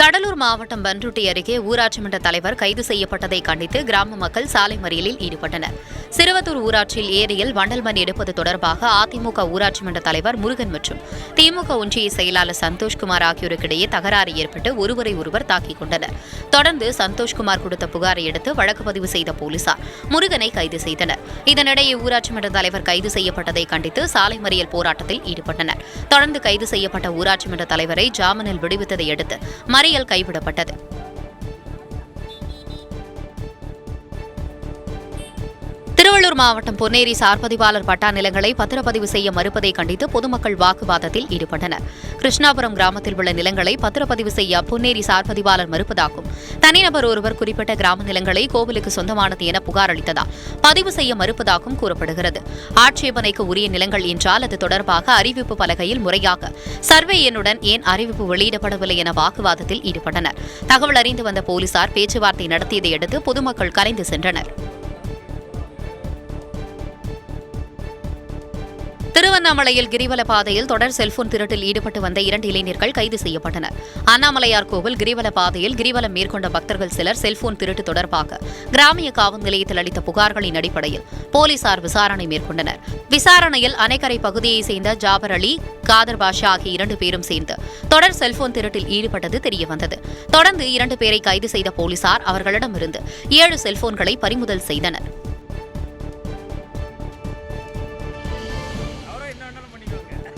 கடலூர் மாவட்டம் பன்ருட்டி அருகே ஊராட்சி மன்ற தலைவர் கைது செய்யப்பட்டதை கண்டித்து கிராம மக்கள் சாலை மறியலில் ஈடுபட்டனர். சிறுவத்தூர் ஊராட்சியில் ஏரியில் வண்டல் மண் எடுப்பது தொடர்பாக அதிமுக ஊராட்சி மன்ற தலைவர் முருகன் மற்றும் திமுக ஒன்றிய செயலாளர் சந்தோஷ்குமார் ஆகியோருக்கிடையே தகராறு ஏற்பட்டு ஒருவரை ஒருவர் தாக்கிக் கொண்டனர். தொடர்ந்து சந்தோஷ்குமார் கொடுத்த புகாரை அடுத்து வழக்கு பதிவு செய்த போலீசார் முருகனை கைது செய்தனர். இதனிடையே ஊராட்சி மன்ற தலைவர் கைது செய்யப்பட்டதை கண்டித்து சாலை மறியல் போராட்டத்தில் ஈடுபட்டனர். தொடர்ந்து கைது செய்யப்பட்ட ஊராட்சி மன்ற தலைவரை ஜாமீனில் விடுவித்ததை அடுத்து மறியல் கைவிடப்பட்டது. திருவள்ளூர் மாவட்டம் பொன்னேரி சார்பதிவாளர் பட்டா நிலங்களை பத்திரப்பதிவு செய்ய மறுப்பதை கண்டித்து பொதுமக்கள் வாக்குவாதத்தில் ஈடுபட்டனர். கிருஷ்ணாபுரம் கிராமத்தில் உள்ள நிலங்களை பத்திரப்பதிவு செய்ய பொன்னேரி சார்பதிவாளர் மறுப்பதாகவும், தனிநபர் ஒருவர் குறிப்பிட்ட கிராம நிலங்களை கோவிலுக்கு சொந்தமானது என புகார் அளித்ததால் பதிவு செய்ய மறுப்பதாகவும் கூறப்படுகிறது. ஆட்சேபனைக்கு உரிய நிலங்கள் என்றால் அது தொடர்பாக அறிவிப்பு பலகையில் முறையாக சர்வே எண்ணுடன் ஏன் அறிவிப்பு வெளியிடப்படவில்லை என வாக்குவாதத்தில் ஈடுபட்டனர். தகவல் அறிந்து வந்த போலீசார் பேச்சுவார்த்தை நடத்தியதை அடுத்து பொதுமக்கள் கலைந்து சென்றனர். திருவண்ணாமலையில் கிரிவல பாதையில் தொடர் செல்போன் திருட்டில் ஈடுபட்டு வந்த 2 இளைஞர்கள் கைது செய்யப்பட்டனர். அண்ணாமலையார் கோவில் கிரிவல பாதையில் கிரிவலம் மேற்கொண்ட பக்தர்கள் சிலர் செல்போன் திருட்டு தொடர்பாக கிராமிய காவல் நிலையத்தில் அளித்த புகார்களின் அடிப்படையில் போலீசார் விசாரணை மேற்கொண்டனர். விசாரணையில் அணைக்கரை பகுதியைச் சேர்ந்த ஜாபர் அலி, காதர் பாஷா ஆகிய 2 பேரும் சேர்ந்து தொடர் செல்போன் திருட்டில் ஈடுபட்டது தெரியவந்தது. தொடர்ந்து 2 பேரை கைது செய்த போலீசார் அவர்களிடமிருந்து 7 செல்போன்களை பறிமுதல் செய்தனர்.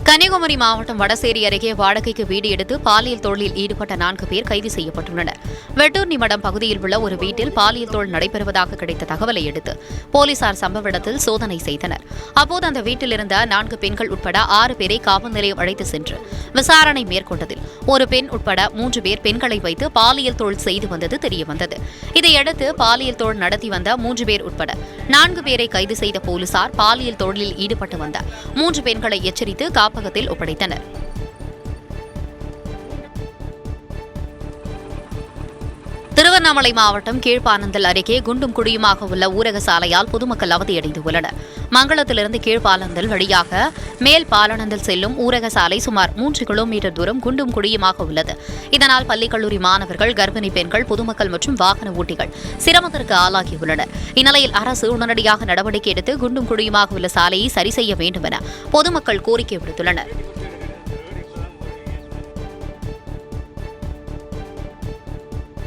கன்னியாகுமரி மாவட்டம் வடசேரி அருகே வாடகைக்கு வீடு எடுத்து பாலியல் தொழிலில் ஈடுபட்ட 4 பேர் கைது செய்யப்பட்டுள்ளனர். வெட்டூர்னி மடம் பகுதியில் உள்ள ஒரு வீட்டில் பாலியல் தொழில் நடைபெறுவதாக கிடைத்த தகவலை அடுத்து போலீசார் சம்பவ இடத்தில் சோதனை செய்தனர். அப்போது அந்த வீட்டில் இருந்த 4 பெண்கள் உட்பட 6 பேரை காவல் நிலையம் அழைத்து சென்று விசாரணை மேற்கொண்டதில் ஒரு பெண் உட்பட 3 பேர் பெண்களை வைத்து பாலியல் தொழில் செய்து வந்தது தெரியவந்தது. இதையடுத்து பாலியல் தொழில் நடத்தி வந்த 3 பேர் உட்பட 4 பேரை கைது செய்த போலீசார் பாலியல் தொழிலில் ஈடுபட்டு வந்த 3 பெண்களை எச்சரித்து காப்பகத்தில் ஒப்படைத்தனர். திருவண்ணாமலை மாவட்டம் கீழ்ப்பானந்தல் அருகே குண்டும் குழியுமாக உள்ள ஊரக சாலையால் பொதுமக்கள் அவதியடைந்துள்ளனர். மங்களத்திலிருந்து கீழ்ப்பாலந்தல் வழியாக மேல் பாலனந்தல் செல்லும் ஊரக சாலை சுமார் 3 கிலோமீட்டர் தூரம் குண்டும் குழியுமாக உள்ளது. இதனால் பள்ளி கல்லூரி மாணவர்கள், கர்ப்பிணி பெண்கள், பொதுமக்கள் மற்றும் வாகன ஓட்டிகள் சிரமத்திற்கு ஆளாகியுள்ளனர். இந்நிலையில் அரசு உடனடியாக நடவடிக்கை எடுத்து குண்டும் குழியுமாக உள்ள சாலையை சரி செய்ய வேண்டும் என பொதுமக்கள் கோரிக்கை விடுத்துள்ளனர்.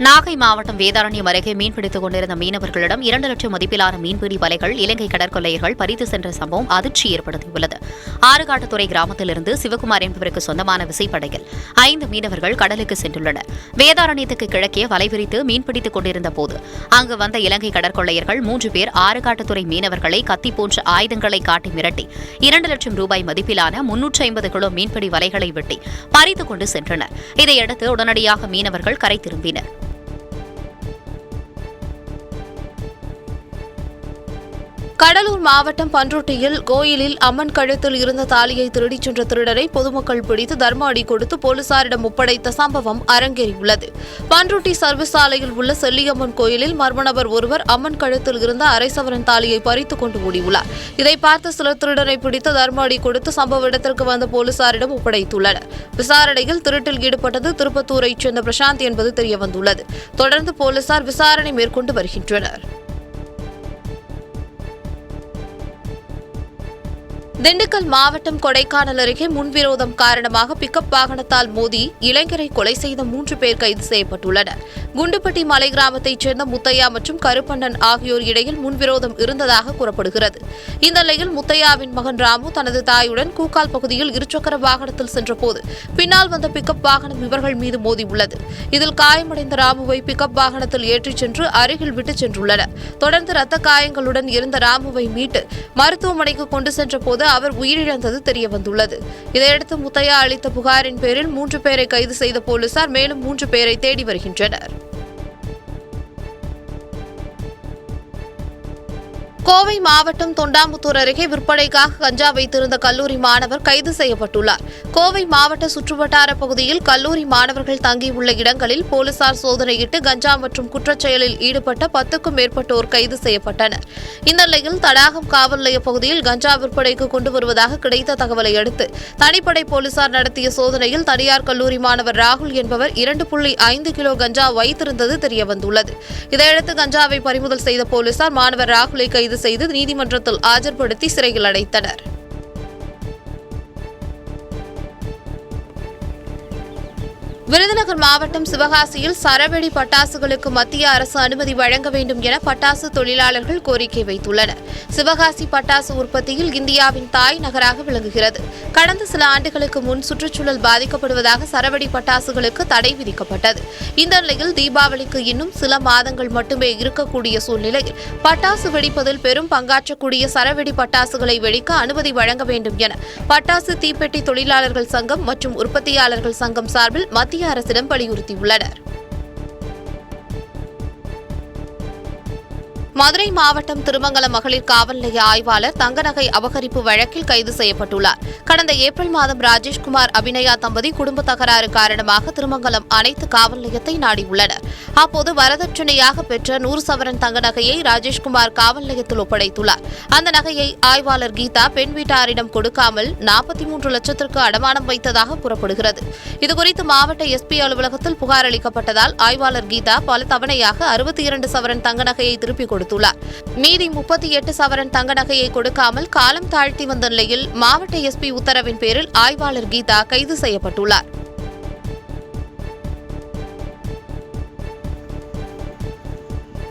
நாகை மாவட்டம் வேதாரண்யம் அருகே மீன்பிடித்துக் கொண்டிருந்த மீனவர்களிடம் 2 லட்சம் மதிப்பிலான மீன்பிடி வலைகள் இலங்கை கடற்கொள்ளையர்கள் பறித்து சென்ற சம்பவம் அதிர்ச்சி ஏற்படுத்தியுள்ளது. ஆறுகாட்டுத்துறை கிராமத்திலிருந்து சிவகுமார் என்பவருக்கு சொந்தமான விசைப்படகில் 5 மீனவர்கள் கடலுக்கு சென்றுள்ளனர். வேதாரண்யத்துக்கு கிழக்கே வலை விரித்து மீன்பிடித்துக் கொண்டிருந்த போது அங்கு வந்த இலங்கை கடற்கொள்ளையர்கள் 3 பேர் ஆறுகாட்டுத்துறை மீனவர்களை கத்தி போன்ற ஆயுதங்களை காட்டி மிரட்டி 2 லட்சம் ரூபாய் மதிப்பிலான 350 கிலோ மீன்பிடி வலைகளை வெட்டி பறித்துக் கொண்டு சென்றனர். இதையடுத்து உடனடியாக மீனவர்கள் கரை திரும்பினர். கடலூர் மாவட்டம் பன்ருட்டியில் கோயிலில் அம்மன் கழுத்தில் இருந்த தாலியை திருடிச் சென்ற திருடரை பொதுமக்கள் பிடித்து தர்ம அடி கொடுத்து போலீசாரிடம் ஒப்படைத்த சம்பவம் அரங்கேறியுள்ளது. பன்ருட்டி சர்வீஸ் சாலையில் உள்ள செல்லியம்மன் கோயிலில் மர்ம நபர் ஒருவர் அம்மன் கழுத்தில் இருந்த அரை சவரன் தாலியை பறித்துக் கொண்டு ஓடியுள்ளார். இதை பார்த்த சிலர் திருடனை பிடித்து தர்ம அடி கொடுத்து சம்பவ இடத்திற்கு வந்த போலீசாரிடம் ஒப்படைத்துள்ளனர். விசாரணையில் திருட்டில் ஈடுபட்டது திருப்பத்தூரைச் சேர்ந்த பிரசாந்த் என்பது தெரியவந்துள்ளது. தொடர்ந்து போலீசார் விசாரணை மேற்கொண்டு வருகின்றனர். திண்டுக்கல் மாவட்டம் கொடைக்கானல் அருகே முன்விரோதம் காரணமாக பிக்கப் வாகனத்தால் மோதி இளைஞரை கொலை செய்த 3 பேர் கைது செய்யப்பட்டுள்ளனர். குண்டுப்பட்டி மலை கிராமத்தைச் சேர்ந்த முத்தையா மற்றும் கருப்பண்ணன் ஆகியோர் இடையில் முன்விரோதம் இருந்ததாக கூறப்படுகிறது. இந்த நிலையில் முத்தையாவின் மகன் ராமு தனது தாயுடன் கூக்கால் பகுதியில் இருசக்கர வாகனத்தில் சென்றபோது பின்னால் வந்த பிக்கப் வாகனம் இவர்கள் மீது மோதியுள்ளது. இதில் காயமடைந்த ராமுவை பிக்கப் வாகனத்தில் ஏற்றிச் சென்று அருகில் விட்டுச் சென்றுள்ளனர். தொடர்ந்து ரத்த காயங்களுடன் இருந்த ராமுவை மீட்டு மருத்துவமனைக்கு கொண்டு சென்றபோது அவர் உயிரிழந்தது தெரியவந்துள்ளது. இதையடுத்து முத்தையா அளித்த புகாரின் பேரில் 3 பேரை கைது செய்த போலீசார் மேலும் 3 பேரை தேடி வருகின்றனர். கோவை மாவட்டம் தொண்டாமுத்தூர் அருகே விற்பனைக்காக கஞ்சா வைத்திருந்த கல்லூரி மாணவர் கைது செய்யப்பட்டுள்ளார். கோவை மாவட்ட சுற்றுவட்டார பகுதியில் கல்லூரி மாணவர்கள் தங்கியுள்ள இடங்களில் போலீசார் சோதனையிட்டு கஞ்சா மற்றும் குற்றச்செயலில் ஈடுபட்ட 10க்கும் மேற்பட்டோர் கைது செய்யப்பட்டனர். இந்த நிலையில் தடாகம் காவல் நிலைய பகுதியில் கஞ்சா விற்பனைக்கு கொண்டு வருவதாக கிடைத்த தகவலை அடுத்து தனிப்படை போலீசார் நடத்திய சோதனையில் தனியார் கல்லூரி மாணவர் ராகுல் என்பவர் 2.5 கிலோ கஞ்சா வைத்திருந்தது தெரியவந்துள்ளது. இதையடுத்து கஞ்சாவை பறிமுதல் செய்த போலீசார் மாணவர் ராகுலை கைது செய்து நீதிமன்றத்தில் ஆஜர்படுத்தி சிறையில் அடைத்தனர். விருதுநகர் மாவட்டம் சிவகாசியில் சரவெடி பட்டாசுகளுக்கு மத்திய அரசு அனுமதி வழங்க வேண்டும் என பட்டாசு தொழிலாளர்கள் கோரிக்கை வைத்துள்ளனர். சிவகாசி பட்டாசு உற்பத்தியில் இந்தியாவின் தாய் நகராக விளங்குகிறது. கடந்த சில ஆண்டுகளுக்கு முன் சுற்றுச்சூழல் பாதிக்கப்படுவதாக சரவெடி பட்டாசுகளுக்கு தடை விதிக்கப்பட்டது. இந்த நிலையில் தீபாவளிக்கு இன்னும் சில மாதங்கள் மட்டுமே இருக்கக்கூடிய சூழ்நிலையில் பட்டாசு வெடிப்பதில் பெரும் பங்காற்றக்கூடிய சரவெடி பட்டாசுகளை வெடிக்க அனுமதி வழங்க வேண்டும் என பட்டாசு தீப்பெட்டி தொழிலாளர்கள் சங்கம் மற்றும் உற்பத்தியாளர்கள் சங்கம் சார்பில் மத்திய அரசிடம் வலியுறுத்தியுள்ளனர். மதுரை மாவட்டம் திருமங்கலம் மகளிர் காவல் நிலைய ஆய்வாளர் தங்க நகை அபகரிப்பு வழக்கில் கைது செய்யப்பட்டுள்ளார். கடந்த ஏப்ரல் மாதம் ராஜேஷ்குமார் அபிநயா தம்பதி குடும்ப தகராறு காரணமாக திருமங்கலம் அனைத்து காவல் நிலையத்தை நாடியுள்ளனர். அப்போது வரதட்சணையாக பெற்ற 100 சவரன் தங்க நகையை ராஜேஷ்குமார் காவல் நிலையத்தில் ஒப்படைத்துள்ளார். அந்த நகையை ஆய்வாளர் கீதா பெண் வீட்டாரிடம் கொடுக்காமல் 43 லட்சத்திற்கு அடமானம் வைத்ததாக கூறப்படுகிறது. இதுகுறித்து மாவட்ட எஸ்பி அலுவலகத்தில் புகார் அளிக்கப்பட்டதால் ஆய்வாளர் கீதா பல தவணையாக 62 சவரன் தங்க நகையை திருப்பிக் கொடுத்துள்ளார். மீதி 38 சவரன் தங்க நகையை கொடுக்காமல் காலம் தாழ்த்தி வந்த நிலையில் மாவட்ட எஸ்பி உத்தரவின் பேரில் ஆய்வாளர் கீதா கைது செய்யப்பட்டுள்ளார்.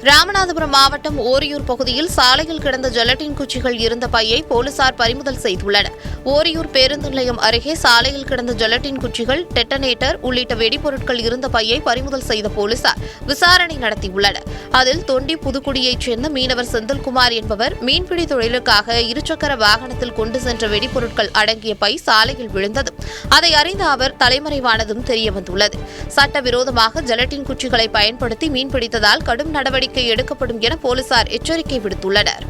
ராமநாதபுரம் மாவட்டம் ஓரியூர் பகுதியில் சாலையில் கிடந்த ஜெலட்டின் குச்சிகள் இருந்த பையை போலீசார் பறிமுதல் செய்துள்ளனர். ஓரியூர் பேருந்து நிலையம் அருகே சாலையில் கிடந்த ஜெலட்டின் குச்சிகள், டெட்டனேட்டர் உள்ளிட்ட வெடிபொருட்கள் இருந்த பையை பறிமுதல் செய்த போலீசார் விசாரணை நடத்தியுள்ளனர். அதில் தொண்டி புதுக்குடியைச் சேர்ந்த மீனவர் செந்தில்குமார் என்பவர் மீன்பிடி தொழிலுக்காக இருசக்கர வாகனத்தில் கொண்டு சென்ற வெடிபொருட்கள் அடங்கிய பை சாலையில் விழுந்ததும் அதை அறிந்த அவர் தலைமறைவானதும் தெரியவந்துள்ளது. சட்டவிரோதமாக ஜெலட்டின் குச்சிகளை பயன்படுத்தி மீன்பிடித்ததால் கடும் நடவடிக்கை எடுக்கப்படும் என போலீசார் எச்சரிக்கை விடுத்துள்ளனர்.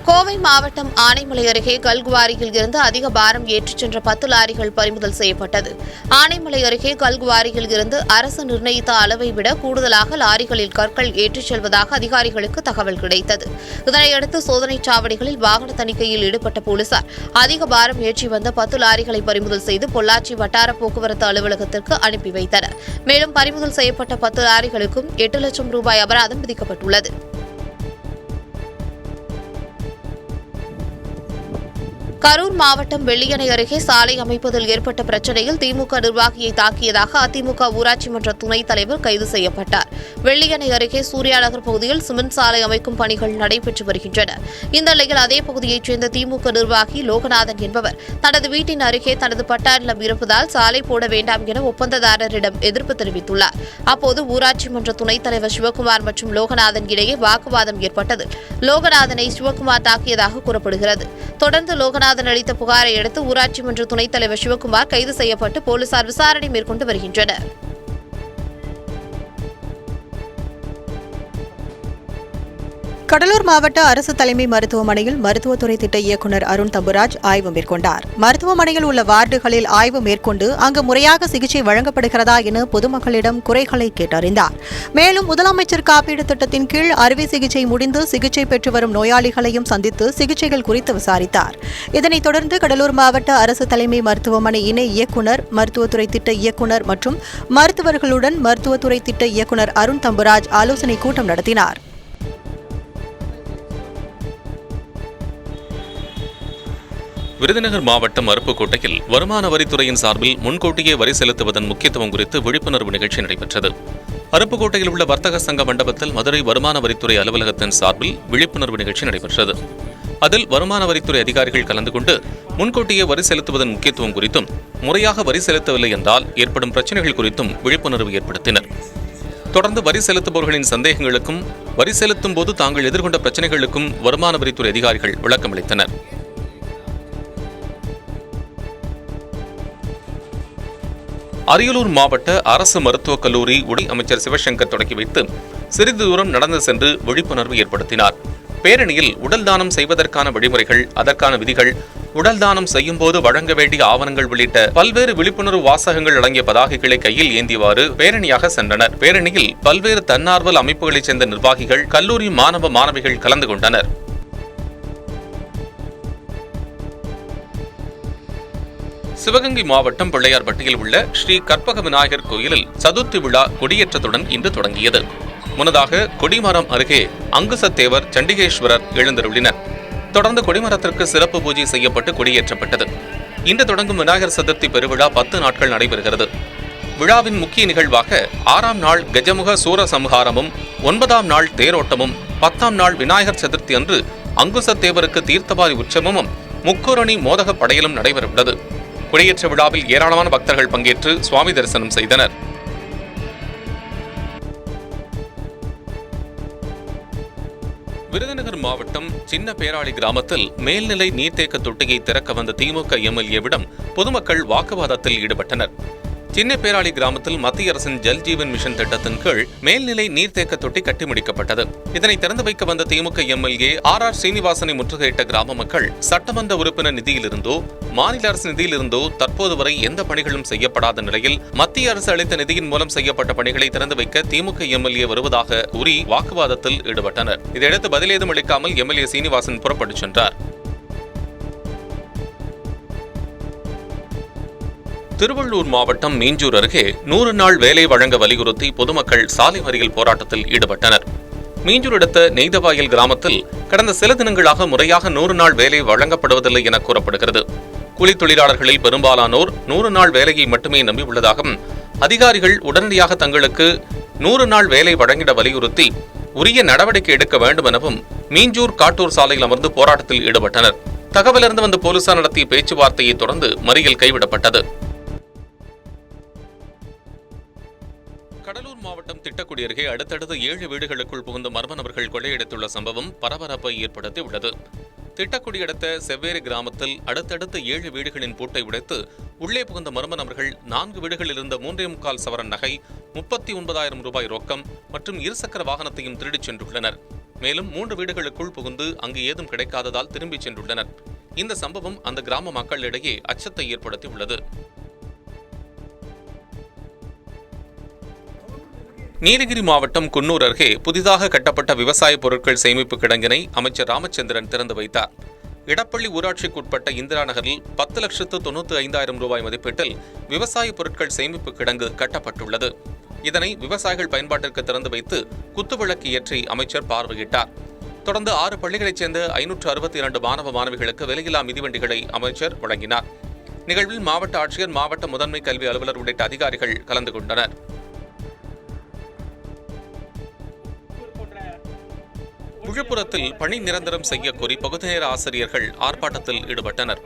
கோவை மாவட்டம் ஆனைமலை அருகே கல்குவாரியில் இருந்து அதிக பாரம் ஏற்றிச் சென்ற 10 லாரிகள் பறிமுதல் செய்யப்பட்டது. ஆனைமலை அருகே கல்குவாரியில் இருந்து அரசு நிர்ணயித்த அளவை விட கூடுதலாக லாரிகளில் கற்கள் ஏற்றிச் செல்வதாக அதிகாரிகளுக்கு தகவல் கிடைத்தது. இதனையடுத்து சோதனைச் சாவடிகளில் வாகன தணிக்கையில் ஈடுபட்ட போலீசார் அதிக பாரம் ஏற்றி வந்த 10 லாரிகளை பறிமுதல் செய்து பொள்ளாச்சி வட்டார போக்குவரத்து அலுவலகத்திற்கு அனுப்பி வைத்தனர். மேலும் பறிமுதல் செய்யப்பட்ட 10 லாரிகளுக்கும் 8 லட்சம் ரூபாய் அபராதம் விதிக்கப்பட்டுள்ளது. கரூர் மாவட்டம் வெள்ளியணை அருகே சாலை அமைப்பதில் ஏற்பட்ட பிரச்சினையில் திமுக நிர்வாகியை தாக்கியதாக அதிமுக ஊராட்சி மன்ற துணைத் தலைவர் கைது செய்யப்பட்டார். வெள்ளியணை அருகே சூர்யா நகர் பகுதியில் சிமெண்ட் சாலை அமைக்கும் பணிகள் நடைபெற்று வருகின்றன. இந்த நிலையில் அதே பகுதியைச் சேர்ந்த திமுக நிர்வாகி லோகநாதன் என்பவர் தனது வீட்டின் அருகே தனது பட்டா நிலம் இருப்பதால் சாலை போட வேண்டாம் என ஒப்பந்ததாரரிடம் எதிர்ப்பு தெரிவித்துள்ளார். அப்போது ஊராட்சி மன்ற துணைத் தலைவர் சிவக்குமார் மற்றும் லோகநாதன் இடையே வாக்குவாதம் ஏற்பட்டது. லோகநாதனை சிவக்குமார் தாக்கியதாக கூறப்படுகிறது. தொடர்ந்து லோகநாதன் அளித்த புகாரை அடுத்து ஊராட்சி மன்ற துணைத் தலைவர் சிவக்குமார் கைது செய்யப்பட்டு போலீசார் விசாரணை மேற்கொண்டு வருகின்றனர். கடலூர் மாவட்ட அரசு தலைமை மருத்துவமனையில் மருத்துவத்துறை திட்ட இயக்குநர் அருண் தம்புராஜ் ஆய்வு மேற்கொண்டார். மருத்துவமனையில் உள்ள வார்டுகளில் ஆய்வு மேற்கொண்டு அங்கு முறையாக சிகிச்சை வழங்கப்படுகிறதா என பொதுமக்களிடம் குறைகளை கேட்டறிந்தார். மேலும் முதலமைச்சர் காப்பீடு திட்டத்தின் கீழ் அறுவை சிகிச்சை முடிந்து சிகிச்சை பெற்று வரும் நோயாளிகளையும் சந்தித்து சிகிச்சைகள் குறித்து விசாரித்தார். இதனைத் தொடர்ந்து கடலூர் மாவட்ட அரசு தலைமை மருத்துவமனை இணை இயக்குநர், மருத்துவத்துறை திட்ட இயக்குநர் மற்றும் மருத்துவர்களுடன் மருத்துவத்துறை திட்ட இயக்குநர் அருண் தம்புராஜ் ஆலோசனை கூட்டம் நடத்தினார். விருதுநகர் மாவட்டம் அருப்புக்கோட்டையில் வருமான வரித்துறையின் சார்பில் முன்கூட்டியே வரி செலுத்துவதன் முக்கியத்துவம் குறித்து விழிப்புணர்வு நிகழ்ச்சி நடைபெற்றது. அருப்புக்கோட்டையில் உள்ள வர்த்தக சங்க மண்டபத்தில் மதுரை வருமான வரித்துறை அலுவலகத்தின் சார்பில் விழிப்புணர்வு நிகழ்ச்சி நடைபெற்றது. அதில் வருமான வரித்துறை அதிகாரிகள் கலந்து கொண்டு முன்கூட்டியே வரி செலுத்துவதன் முக்கியத்துவம் குறித்தும், முறையாக வரி செலுத்தவில்லை என்றால் ஏற்படும் பிரச்சினைகள் குறித்தும் விழிப்புணர்வு ஏற்படுத்தினர். தொடர்ந்து வரி செலுத்துபவர்களின் சந்தேகங்களுக்கும் வரி செலுத்தும் போது தாங்கள் எதிர்கொண்ட பிரச்சினைகளுக்கும் வருமான வரித்துறை அதிகாரிகள் விளக்கமளித்தனர். அரியலூர் மாவட்ட அரசு மருத்துவக் கல்லூரி உடை அமைச்சர் சிவசங்கர் தொடங்கி வைத்து சிறிது தூரம் நடந்து சென்று விழிப்புணர்வு ஏற்படுத்தினார். பேரணியில் உடல் தானம் செய்வதற்கான வழிமுறைகள், அதற்கான விதிகள், உடல் தானம் செய்யும் போது வழங்க வேண்டிய ஆவணங்கள் உள்ளிட்ட பல்வேறு விழிப்புணர்வு வாசகங்கள் அடங்கிய பதாகைகளை கையில் ஏந்தியவாறு பேரணியாக சென்றனர். பேரணியில் பல்வேறு தன்னார்வல் அமைப்புகளைச் சேர்ந்த நிர்வாகிகள், கல்லூரி மாணவ மாணவிகள் கலந்து கொண்டனர். சிவகங்கை மாவட்டம் பிள்ளையார்பட்டியில் உள்ள ஸ்ரீ கற்பக விநாயகர் கோயிலில் சதுர்த்தி விழா கொடியேற்றத்துடன் இன்று தொடங்கியது. முன்னதாக கொடிமரம் அருகே அங்குசத்தேவர், சண்டிகேஸ்வரர் எழுந்தருளினர். தொடர்ந்து கொடிமரத்திற்கு சிறப்பு பூஜை செய்யப்பட்டு கொடியேற்றப்பட்டது. இன்று தொடங்கும் விநாயகர் சதுர்த்தி பெருவிழா 10 நாட்கள் நடைபெறுகிறது. விழாவின் முக்கிய நிகழ்வாக 6ஆம் நாள் கஜமுக சூரசம்ஹாரமும், 9ஆம் நாள் தேரோட்டமும், 10ஆம் நாள் விநாயகர் சதுர்த்தி அன்று அங்குசத்தேவருக்கு தீர்த்தபாரி உற்சவமும், முக்குரணி மோதக படையலும் நடைபெறவுள்ளது. கொடியேற்ற விழாவில் ஏராளமான பக்தர்கள் பங்கேற்று சுவாமி தரிசனம் செய்தனர். விருதுநகர் மாவட்டம் சின்ன பேராளி கிராமத்தில் மேல்நிலை நீர்த்தேக்க தொட்டியை திறக்க வந்த திமுக எம்எல்ஏவிடம் பொதுமக்கள் வாக்குவாதத்தில் ஈடுபட்டனர். சின்ன பேராளி கிராமத்தில் மத்திய அரசின் ஜல் ஜீவன் மிஷன் திட்டத்தின் கீழ் மேல்நிலை நீர்த்தேக்க தொட்டி கட்டி முடிக்கப்பட்டது. இதனை திறந்து வைக்க வந்த திமுக எம்எல்ஏ ஆர் சீனிவாசனை முற்றுகையிட்ட கிராம மக்கள் சட்டமன்ற உறுப்பினர் நிதியிலிருந்தோ, மாநில அரசு நிதியிலிருந்தோ தற்போது வரை எந்த பணிகளும் செய்யப்படாத நிலையில் மத்திய அரசு அளித்த நிதியின் மூலம் செய்யப்பட்ட பணிகளை திறந்து வைக்க திமுக எம்எல்ஏ வருவதாக கூறி வாக்குவாதத்தில் ஈடுபட்டனர். இதையடுத்து பதில் ஏதும் அளிக்காமல் எம்எல்ஏ சீனிவாசன் புறப்பட்டுச் சென்றார். திருவள்ளூர் மாவட்டம் மீஞ்சூர் அருகே 100 நாள் வேலை வழங்க வலியுறுத்தி பொதுமக்கள் சாலை மறியல் போராட்டத்தில் ஈடுபட்டனர். மீஞ்சூர் அடுத்த நெய்தவாயல் கிராமத்தில் கடந்த சில தினங்களாக முறையாக 100 நாள் வேலை வழங்கப்படுவதில்லை என கூறப்படுகிறது. கூலி தொழிலாளர்களில் பெரும்பாலானோர் 100 நாள் வேலையை மட்டுமே நம்பியுள்ளதாகவும், அதிகாரிகள் உடனடியாக தங்களுக்கு 100 நாள் வேலை வழங்கிட வலியுறுத்தி உரிய நடவடிக்கை எடுக்க வேண்டும் எனவும் மீஞ்சூர் காட்டூர் சாலையில் அமர்ந்து போராட்டத்தில் ஈடுபட்டனர். தகவலறிந்து வந்த போலீசார் நடத்திய பேச்சுவார்த்தையை தொடர்ந்து மறியல் கைவிடப்பட்டது. கடலூர் மாவட்டம் திட்டக்குடி அருகே அடுத்தடுத்து 7 வீடுகளுக்குள் புகுந்த மர்ம நபர்கள் கொள்ளையடித்துள்ள சம்பவம் பரபரப்பை ஏற்படுத்தியுள்ளது. திட்டக்குடி அடுத்த செவ்வேறு கிராமத்தில் அடுத்தடுத்து 7 வீடுகளின் பூட்டை உடைத்து உள்ளே புகுந்த மர்ம நபர்கள் 4 வீடுகளில் இருந்த 3.25 சவரன் நகை, 39,000 ரூபாய் ரொக்கம் மற்றும் இருசக்கர வாகனத்தையும் திருடிச் சென்றுள்ளனர். மேலும் 3 வீடுகளுக்குள் புகுந்து அங்கு ஏதும் கிடைக்காததால் திரும்பிச் சென்றுள்ளனர். இந்த சம்பவம் அந்த கிராம மக்களிடையே அச்சத்தை ஏற்படுத்தியுள்ளது. நீலகிரி மாவட்டம் குன்னூர் அருகே புதிதாக கட்டப்பட்ட விவசாய பொருட்கள் சேமிப்பு கிடங்கினை அமைச்சர் ராமச்சந்திரன் திறந்து வைத்தார். இடப்பள்ளி ஊராட்சிக்குட்பட்ட இந்திரா நகரில் 10,95,000 ரூபாய் மதிப்பீட்டில் விவசாய பொருட்கள் சேமிப்பு கிடங்கு கட்டப்பட்டுள்ளது. இதனை விவசாயிகள் பயன்பாட்டிற்கு திறந்து வைத்து குத்துவிளக்கு ஏற்றி அமைச்சர் பார்வையிட்டார். தொடர்ந்து 6 பள்ளிகளைச் சேர்ந்த 562 மாணவ மாணவிகளுக்கு விலையில்லா மிதிவண்டிகளை அமைச்சர் வழங்கினார். நிகழ்வில் மாவட்ட ஆட்சியர், மாவட்ட முதன்மை கல்வி அலுவலர் உள்ளிட்ட அதிகாரிகள் கலந்து கொண்டனர். விழுப்புரத்தில் பணி நிரந்தரம் செய்ய கோரி பகுதிநேர ஆசிரியர்கள் ஆர்ப்பாட்டத்தில் ஈடுபட்டனர்.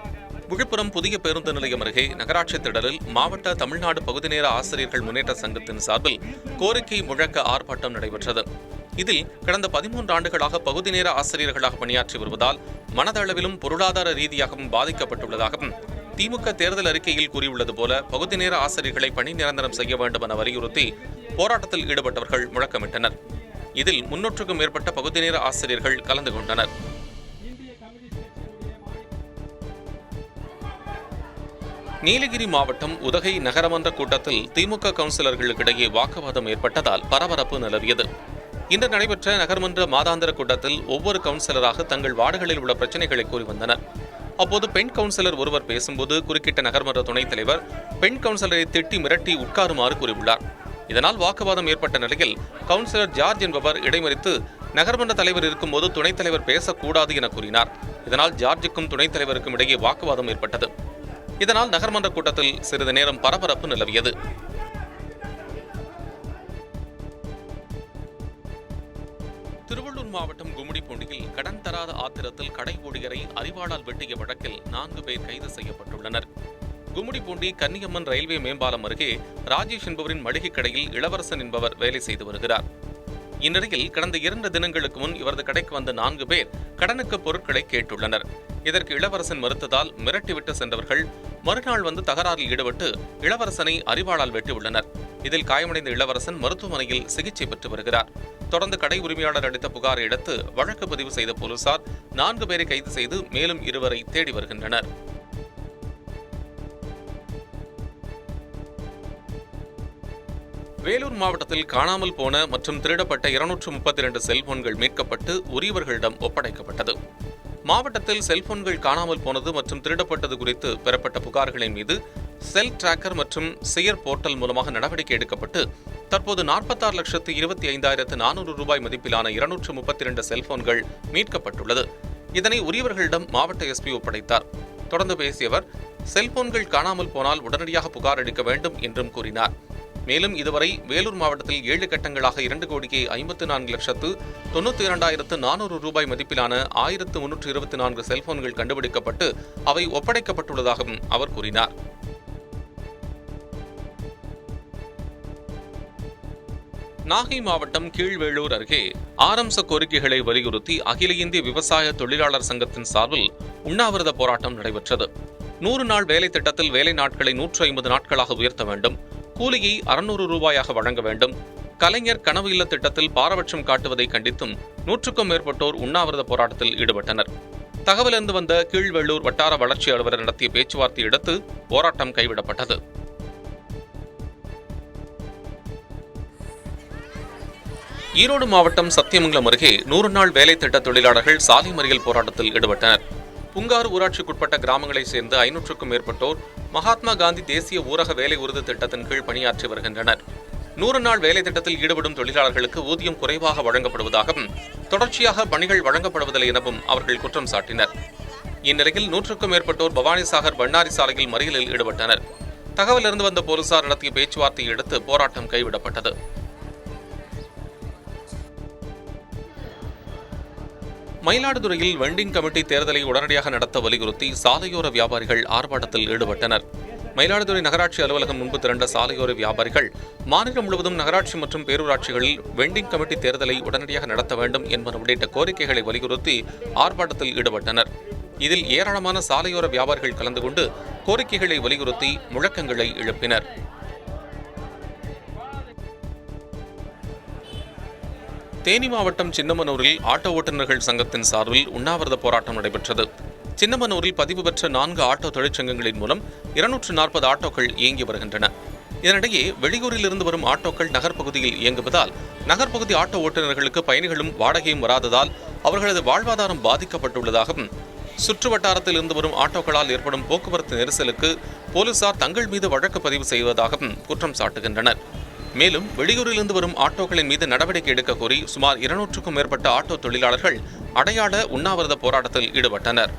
விழுப்புரம் புதிய பேருந்து நிலையம் அருகே நகராட்சி திடலில் மாவட்ட தமிழ்நாடு பகுதிநேர ஆசிரியர்கள் முன்னேற்ற சங்கத்தின் சார்பில் கோரிக்கை முழக்க ஆர்ப்பாட்டம் நடைபெற்றது. இதில் கடந்த 13 ஆண்டுகளாக பகுதிநேர ஆசிரியர்களாக பணியாற்றி வருவதால் மனதளவிலும் பொருளாதார ரீதியாகவும் பாதிக்கப்பட்டுள்ளதாகவும், திமுக தேர்தல் அறிக்கையில் கூறியுள்ளது போல பகுதிநேர ஆசிரியர்களை பணி நிரந்தரம் செய்ய வேண்டும் என வலியுறுத்தி போராட்டத்தில் ஈடுபட்டவர்கள் முழக்கமிட்டனர். இதில் 300க்கும் மேற்பட்ட பகுதிநேர ஆசிரியர்கள் கலந்து கொண்டனர். நீலகிரி மாவட்டம் உதகை நகரமன்ற கூட்டத்தில் திமுக கவுன்சிலர்களுக்கிடையே வாக்குவாதம் ஏற்பட்டதால் பரபரப்பு நிலவியது. இன்று நடைபெற்ற நகர்மன்ற மாதாந்திர கூட்டத்தில் ஒவ்வொரு கவுன்சிலராக தங்கள் வார்டுகளில் உள்ள பிரச்சினைகளை கூறி வந்தனர். அப்போது பெண் கவுன்சிலர் ஒருவர் பேசும்போது குறுக்கிட்ட நகர்மன்ற துணைத் தலைவர் பெண் கவுன்சிலரை திட்டி மிரட்டி உட்காருமாறு கூறியுள்ளார். இதனால் வாக்குவாதம் ஏற்பட்ட நிலையில் கவுன்சிலர் ஜார்ஜ் என்பவர் இடைமறித்து நகர்மன்ற தலைவர் இருக்கும்போது துணைத் தலைவர் பேசக்கூடாது என கூறினார். இதனால் ஜார்ஜுக்கும் துணைத் தலைவருக்கும் இடையே வாக்குவாதம் ஏற்பட்டது. இதனால் நகர்மன்ற கூட்டத்தில் சிறிது நேரம் பரபரப்பு நிலவியது. திருவள்ளூர் மாவட்டம் கும்மிடிப்பூண்டியில் கடன் தராத ஆத்திரத்தில் கடை ஊழியரை அரிவாளால் வெட்டிய வழக்கில் 4 பேர் கைது செய்யப்பட்டுள்ளனர். கும்மிடிப்பூண்டி கன்னியம்மன் ரயில்வே மேம்பாலம் அருகே ராஜேஷ் என்பவரின் மளிகை கடையில் இளவரசன் என்பவர் வேலை செய்து வருகிறார். இந்நிலையில் கடந்த 2 தினங்களுக்கு முன் இவரது கடைக்கு வந்த 4 பேர் கடனுக்கு பொருட்களை கேட்டுள்ளனர். இதற்கு இளவரசன் மறுத்ததால் மிரட்டிவிட்டு சென்றவர்கள் மறுநாள் வந்து தகராறில் ஈடுபட்டு இளவரசனை அரிவாளால் வெட்டியுள்ளனர். இதில் காயமடைந்த இளவரசன் மருத்துவமனையில் சிகிச்சை பெற்று வருகிறார். தொடர்ந்து கடை உரிமையாளர் அளித்த புகாரை அடுத்து வழக்கு பதிவு செய்த போலீசார் 4 பேரை கைது செய்து மேலும் 2 தேடி வருகின்றனர். வேலூர் மாவட்டத்தில் காணாமல் போன மற்றும் திருடப்பட்ட 232 செல்போன்கள் மீட்கப்பட்டு உரியவர்களிடம் ஒப்படைக்கப்பட்டது. மாவட்டத்தில் செல்போன்கள் காணாமல் போனது மற்றும் திருடப்பட்டது குறித்து பெறப்பட்ட புகார்களின் மீது செல் டிராக்கர் மற்றும் சியர் போர்ட்டல் மூலமாக நடவடிக்கை எடுக்கப்பட்டு தற்போது 46,25,400 ரூபாய் மதிப்பிலான 232 செல்போன்கள் மீட்கப்பட்டுள்ளது. இதனை உரியவர்களிடம் மாவட்ட எஸ்பி ஒப்படைத்தார். தொடர்ந்து பேசிய அவர், செல்போன்கள் காணாமல் போனால் உடனடியாக புகார் அளிக்க வேண்டும் என்றும் கூறினார். மேலும் இதுவரை வேலூர் மாவட்டத்தில் 7 கட்டங்களாக 2,54,92,400 ரூபாய் மதிப்பிலான 1,324 செல்போன்கள் கண்டுபிடிக்கப்பட்டு அவை ஒப்படைக்கப்பட்டுள்ளதாகவும் அவர் கூறினார். நாகை மாவட்டம் கீழ்வேளூர் அருகே ஆரம்ச கோரிக்கைகளை வலியுறுத்தி அகில இந்திய விவசாய தொழிலாளர் சங்கத்தின் சார்பில் உண்ணாவிரத போராட்டம் நடைபெற்றது. 100 நாள் வேலை திட்டத்தில் வேலை நாட்களை 150 நாட்களாக உயர்த்த வேண்டும், கூலியை 600 ரூபாயாக வழங்க வேண்டும், கலைஞர் கனவு இல்ல திட்டத்தில் பாரபட்சம் காட்டுவதை கண்டித்தும் 100க்கும் மேற்பட்டோர் உண்ணாவிரத போராட்டத்தில் ஈடுபட்டனர். தகவலறிந்து வந்த கீழ்வேளூர் வட்டார வளர்ச்சி அலுவலர் நடத்திய பேச்சுவார்த்தையை அடுத்து போராட்டம் கைவிடப்பட்டது. ஈரோடு மாவட்டம் சத்தியமங்கலம் அருகே 100 நாள் வேலை திட்ட தொழிலாளர்கள் சாலை மறியல் போராட்டத்தில் ஈடுபட்டனர். புங்காறு ஊராட்சிக்குட்பட்ட கிராமங்களைச் சேர்ந்த 500க்கும் மேற்பட்டோர் மகாத்மா காந்தி தேசிய ஊரக வேலை உறுதி திட்டத்தின் கீழ் பணியாற்றி வருகின்றனர். 100 நாள் வேலை திட்டத்தில் ஈடுபடும் தொழிலாளர்களுக்கு ஊதியம் குறைவாக வழங்கப்படுவதாகவும் தொடர்ச்சியாக பணிகள் வழங்கப்படுவதில்லை எனவும் அவர்கள் குற்றம் சாட்டினர். இந்நிலையில் 100க்கும் மேற்பட்டோர் பவானிசாகர் வண்ணாரி சாலையில் மறியலில் ஈடுபட்டனர். தகவலறிந்து வந்த போலீசார் நடத்திய பேச்சுவார்த்தையை அடுத்து போராட்டம் கைவிடப்பட்டது. மயிலாடுதுறையில் வெண்டிங் கமிட்டி தேர்தலை உடனடியாக நடத்த வலியுறுத்தி சாலையோர வியாபாரிகள் ஆர்ப்பாட்டத்தில் ஈடுபட்டனர். மயிலாடுதுறை நகராட்சி அலுவலகம் முன்பு திரண்ட சாலையோர வியாபாரிகள் மாநிலம் முழுவதும் நகராட்சி மற்றும் பேரூராட்சிகளில் வெண்டிங் கமிட்டி தேர்தலை உடனடியாக நடத்த வேண்டும் என்பன உள்ளிட்ட கோரிக்கைகளை வலியுறுத்தி ஆர்ப்பாட்டத்தில் ஈடுபட்டனர். இதில் ஏராளமான சாலையோர வியாபாரிகள் கலந்து கொண்டு கோரிக்கைகளை வலியுறுத்தி முழக்கங்களை எழுப்பினர். தேனி மாவட்டம் சின்னமனூரில் ஆட்டோ ஓட்டுநர்கள் சங்கத்தின் சார்பில் உண்ணாவிரத போராட்டம் நடைபெற்றது. சின்னமனூரில் பதிவு பெற்ற 4 ஆட்டோ தொழிற்சங்கங்களின் மூலம் 240 ஆட்டோக்கள் இயங்கி வருகின்றன. இதனிடையே வெளியூரில் இருந்து வரும் ஆட்டோக்கள் நகர்ப்பகுதியில் இயங்குவதால் நகர்ப்பகுதி ஆட்டோ ஓட்டுநர்களுக்கு பயணிகளும் வாடகையும் வராததால் அவர்களது வாழ்வாதாரம் பாதிக்கப்பட்டுள்ளதாகவும் சுற்று வட்டாரத்தில் இருந்து வரும் ஆட்டோக்களால் ஏற்படும் போக்குவரத்து நெரிசலுக்கு போலீசார் தங்கள் மீது வழக்கு பதிவு செய்வதாகவும் குற்றம் சாட்டுகின்றனர். மேலும் வெளியூரிலிருந்து வரும் ஆட்டோக்களின் மீது நடவடிக்கை எடுக்க கோரி சுமார் 200க்கும் மேற்பட்ட ஆட்டோ தொழிலாளர்கள் அடையாள உண்ணாவிரத போராட்டத்தில் ஈடுபட்டனர்.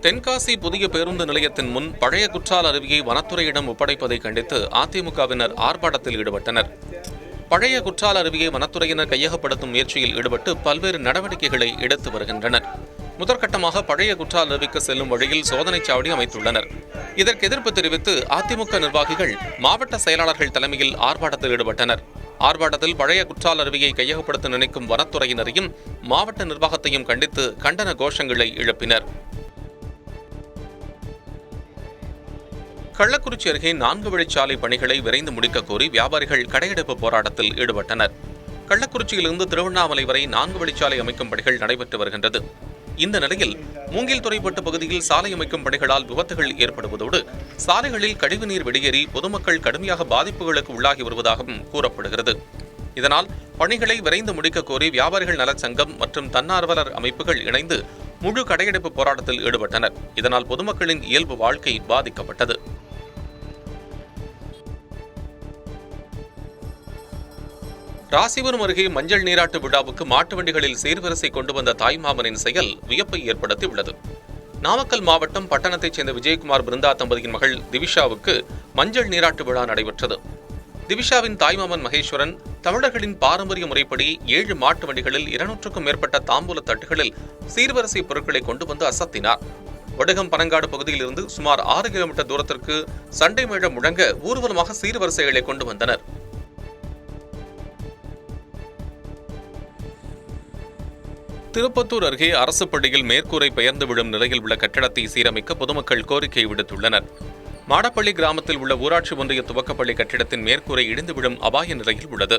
தென்காசி புதிய பேருந்து நிலையத்தின் முன் பழைய குற்றால அருவியை வனத்துறையிடம் ஒப்படைப்பதை கண்டித்து அதிமுகவினர் ஆர்ப்பாட்டத்தில் ஈடுபட்டனர். பழைய குற்றால அருவியை வனத்துறையினர் கையகப்படுத்தும் முயற்சியில் ஈடுபட்டு பல்வேறு நடவடிக்கைகளை எடுத்து வருகின்றனர். முதற்கட்டமாக பழைய குற்றால அருவிக்கு செல்லும் வழியில் சோதனைச் சாவடி அமைத்துள்ளனர். இதற்கு எதிர்ப்பு தெரிவித்து அதிமுக நிர்வாகிகள் மாவட்ட செயலாளர்கள் தலைமையில் ஆர்ப்பாட்டத்தில் ஈடுபட்டனர். ஆர்ப்பாட்டத்தில் பழைய குற்றால அருவியை கையகப்படுத்த நினைக்கும் வனத்துறையினரையும் மாவட்ட நிர்வாகத்தையும் கண்டித்து கண்டன கோஷங்களை எழுப்பினர். கள்ளக்குறிச்சி அருகே 4 வழிச்சாலை பணிகளை விரைந்து முடிக்க கோரி வியாபாரிகள் கடையடைப்பு போராட்டத்தில் ஈடுபட்டனர். கள்ளக்குறிச்சியிலிருந்து திருவண்ணாமலை வரை 4 வழிச்சாலை அமைக்கும் பணிகள் நடைபெற்று வருகின்றது. இந்த நிலையில் மூங்கில்துறைப்பட்டு பகுதியில் சாலை அமைக்கும் பணிகளால் விபத்துகள் ஏற்படுவதோடு சாலைகளில் கழிவுநீர் வெளியேறி பொதுமக்கள் கடுமையாக பாதிப்புகளுக்கு உள்ளாகி வருவதாகவும் கூறப்படுகிறது. இதனால் பணிகளை விரைந்து முடிக்க கோரி வியாபாரிகள் நலச்சங்கம் மற்றும் தன்னார்வலர் அமைப்புகள் இணைந்து முழு கடையடைப்பு போராட்டத்தில் ஈடுபட்டனர். இதனால் பொதுமக்களின் இயல்பு வாழ்க்கை பாதிக்கப்பட்டது. ராசிபுரம் அருகே மஞ்சள் நீராட்டு விழாவுக்கு மாட்டு வண்டிகளில் சீர்வரிசை கொண்டு வந்த தாய்மாமனின் செயல் வியப்பை ஏற்படுத்தியுள்ளது. நாமக்கல் மாவட்டம் பட்டணத்தைச் சேர்ந்த விஜயகுமார் பிருந்தா தம்பதியின் மகள் திவிஷாவுக்கு மஞ்சள் நீராட்டு விழா நடைபெற்றது. திவிஷாவின் தாய்மாமன் மகேஸ்வரன் தமிழர்களின் பாரம்பரிய முறைப்படி 7 மாட்டு வண்டிகளில் 200க்கும் மேற்பட்ட தாம்பூல தட்டுகளில் சீர்வரிசை பொருட்களை கொண்டு வந்து அசத்தினார். வடுகம் பனங்காடு பகுதியில் இருந்து சுமார் 6 கிலோமீட்டர் தூரத்திற்கு சண்டை மேளம் முழங்க ஊர்வலமாக சீர்வரிசைகளை கொண்டு வந்தனர். திருப்பத்தூர் அருகே அரசு பள்ளியில் மேற்கூரை பெயர்ந்து விழும் நிலையில் உள்ள கட்டடத்தை சீரமைக்க பொதுமக்கள் கோரிக்கை விடுத்துள்ளனர். மாடப்பள்ளி கிராமத்தில் உள்ள ஊராட்சி ஒன்றிய துவக்கப்பள்ளி கட்டிடத்தின் மேற்கூரை இடிந்து விழும் அபாய நிலையில் உள்ளது.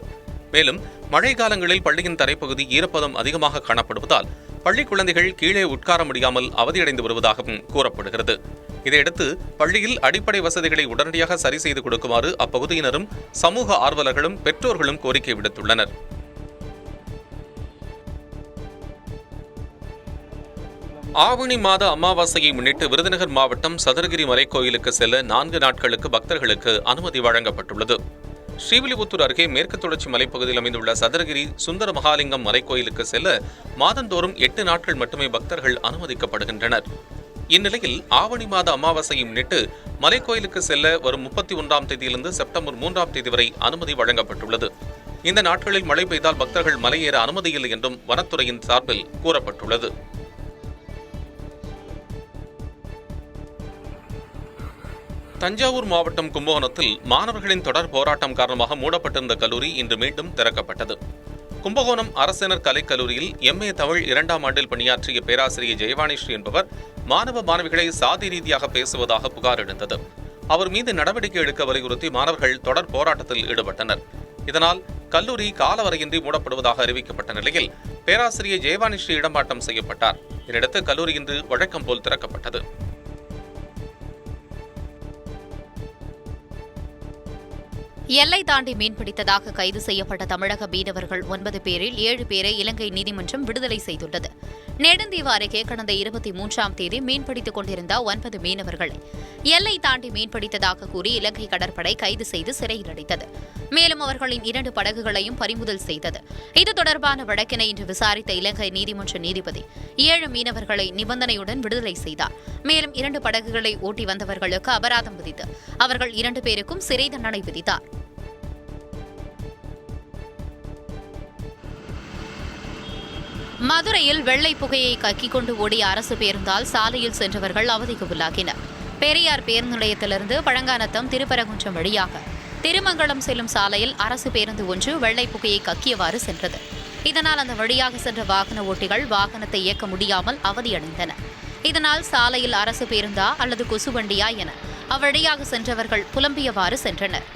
மேலும் மழை காலங்களில் பள்ளியின் தரைப்பகுதி ஈரப்பதம் அதிகமாக காணப்படுவதால் பள்ளி குழந்தைகள் கீழே உட்கார முடியாமல் அவதியடைந்து வருவதாகவும் கூறப்படுகிறது. இதையடுத்து பள்ளியில் அடிப்படை வசதிகளை உடனடியாக சரி செய்து கொடுக்குமாறு அப்பகுதியினரும் சமூக ஆர்வலர்களும் பெற்றோர்களும் கோரிக்கை விடுத்துள்ளனர். ஆவணி மாத அமாவாசையை முன்னிட்டு விருதுநகர் மாவட்டம் சதுரகிரி மலைக்கோயிலுக்கு செல்ல 4 நாட்களுக்கு பக்தர்களுக்கு அனுமதி வழங்கப்பட்டுள்ளது. ஸ்ரீவில்லிபுத்தூர் அருகே மேற்கு தொடர்ச்சி மலைப்பகுதியில் அமைந்துள்ள சதுரகிரி சுந்தர மகாலிங்கம் மலைக்கோயிலுக்கு செல்ல மாதந்தோறும் 8 நாட்கள் மட்டுமே பக்தர்கள் அனுமதிக்கப்படுகின்றனர். இந்நிலையில் ஆவணி மாத அமாவாசையை முன்னிட்டு மலைக்கோயிலுக்கு செல்ல வரும் 31ஆம் தேதியிலிருந்து செப்டம்பர் 3ஆம் தேதி வரை அனுமதி வழங்கப்பட்டுள்ளது. இந்த நாட்களில் மழை பெய்தால் பக்தர்கள் மலையேற அனுமதியில்லை என்றும் வனத்துறையின் சார்பில் கூறப்பட்டுள்ளது. தஞ்சாவூர் மாவட்டம் கும்பகோணத்தில் மாணவர்களின் தொடர் போராட்டம் காரணமாக மூடப்பட்டிருந்த கல்லூரி இன்று மீண்டும் திறக்கப்பட்டது. கும்பகோணம் அரசினர் கலைக்கல்லூரியில் MA தமிழ் 2ஆம் ஆண்டில் பணியாற்றிய பேராசிரியர் ஜெயவாணிஸ்ரீ என்பவர் மாணவ மாணவிகளை சாதி ரீதியாக பேசுவதாக புகார் எழுந்தது. அவர் மீது நடவடிக்கை எடுக்க வலியுறுத்தி மாணவர்கள் தொடர் போராட்டத்தில் ஈடுபட்டனர். இதனால் கல்லூரி காலவரையின்றி மூடப்படுவதாக அறிவிக்கப்பட்ட நிலையில் பேராசிரியர் ஜெயவாணிஸ்ரீ இடமாற்றம் செய்யப்பட்டார். இதையடுத்து கல்லூரி இன்று வழக்கம் போல் திறக்கப்பட்டது. எல்லை தாண்டி மீன்பிடித்ததாக கைது செய்யப்பட்ட தமிழக மீனவர்கள் 9 பேரில் 7 பேரை இலங்கை நீதிமன்றம் விடுதலை செய்துள்ளது. நெடுந்தீவு அருகே கடந்த 23ஆம் தேதி மீன்பிடித்துக் கொண்டிருந்த 9 மீனவர்களை எல்லை தாண்டி மீன்பிடித்ததாக கூறி இலங்கை கடற்படை கைது செய்து சிறையில் அடைத்தது. மேலும் அவர்களின் 2 படகுகளையும் பறிமுதல் செய்தது. இது தொடர்பான வழக்கினை இன்று விசாரித்த இலங்கை நீதிமன்ற நீதிபதி 7 மீனவர்களை நிபந்தனையுடன் விடுதலை செய்தார். மேலும் 2 படகுகளை ஓட்டி வந்தவர்களுக்கு அபராதம் விதித்து அவர்கள் 2 பேருக்கும் சிறை தண்டனை விதித்தார். மதுரையில் வெள்ளை புகையை கக்கிக் கொண்டு ஓடிய அரசு பேருந்தால் சாலையில் சென்றவர்கள் அவதிக்கு உள்ளாகினர். பெரியார் பேருந்து நிலையத்திலிருந்து பழங்கானத்தம் திருப்பரங்குன்றம் வழியாக திருமங்கலம் செல்லும் சாலையில் அரசு பேருந்து ஒன்று வெள்ளை புகையை கக்கியவாறு சென்றது. இதனால் அந்த வழியாக சென்ற வாகன ஓட்டிகள் வாகனத்தை இயக்க முடியாமல் அவதியடைந்தனர். இதனால் சாலையில் அரசு பேருந்தா அல்லது கொசுவண்டியா என அவ்வழியாக சென்றவர்கள் புலம்பியவாறு சென்றனர்.